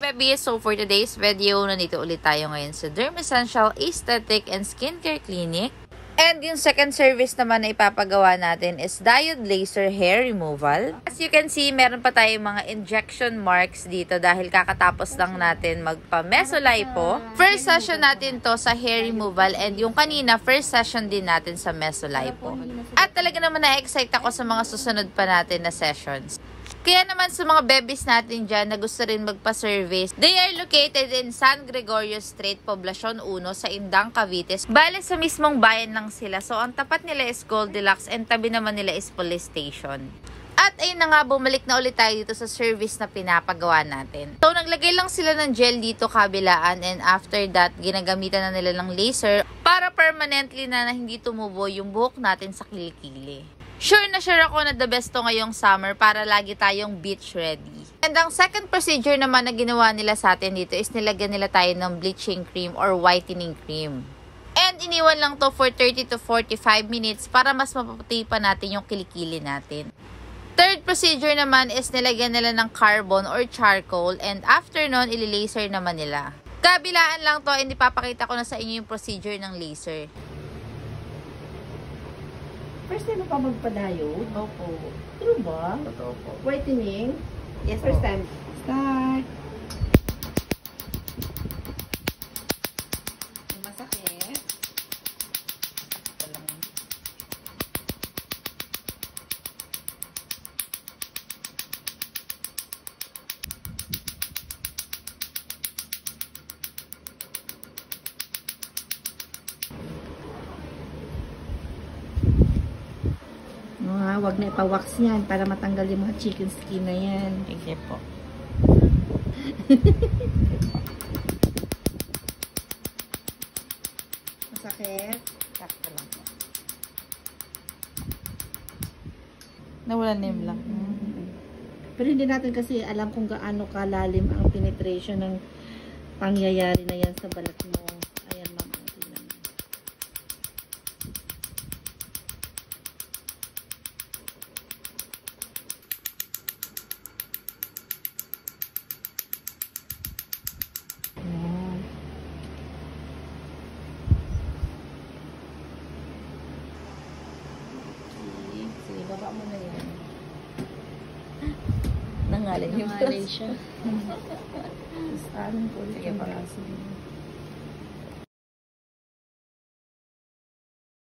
Baby! So for today's video, nandito ulit tayo ngayon sa Derm Essential Aesthetic and Skincare Clinic. And yung second service naman na ipapagawa natin is Diode Laser Hair Removal. As you can see, meron pa tayong mga injection marks dito dahil kakatapos lang natin magpa-mesolipo. First session natin to sa hair removal and yung kanina, first session din natin sa mesolipo. At talaga naman na-excite ako sa mga susunod pa natin na sessions. Kaya naman sa mga bebis natin dyan na gusto rin magpa-service, they are located in San Gregorio Street, Poblacion 1 sa Indang, Cavite. Bale sa mismong bayan lang sila. So ang tapat nila is Goldilocks and tabi naman nila is Police Station. At ayun na nga, bumalik na ulit tayo dito sa service na pinapagawa natin. So naglagay lang sila ng gel dito kabilaan and after that, ginagamitan na nila ng laser para permanently na hindi tumubo yung buhok natin sa kilikili. Sure na sure ako na the best to ngayong summer para lagi tayong beach ready. And ang second procedure naman na ginawa nila sa atin dito is nilagyan nila tayo ng bleaching cream or whitening cream. And iniwan lang to for 30 to 45 minutes para mas mapaputi pa natin yung kilikili natin. Third procedure naman is nilagyan nila ng carbon or charcoal and after nun, ililaser naman nila. Kabilaan lang to and ipapakita ko na sa inyo yung procedure ng laser. First time mo pa magpa-diode? Opo. True ba? Totoo po. Whitening? Yes, First po. time. Start. Masakit. Wag na ipa-wax yan para matanggal yung mga chicken skin na yan. Sige po. Masakit? Sakto lang po. Nawala name lang. Pero hindi natin kasi alam kung gaano kalalim ang penetration ng pangyayari na yan sa balat mo. Ayan, ma'am. Sige, baba mo na yan. Nangalan yung Nangalan siya. Anong po? Sige, baba.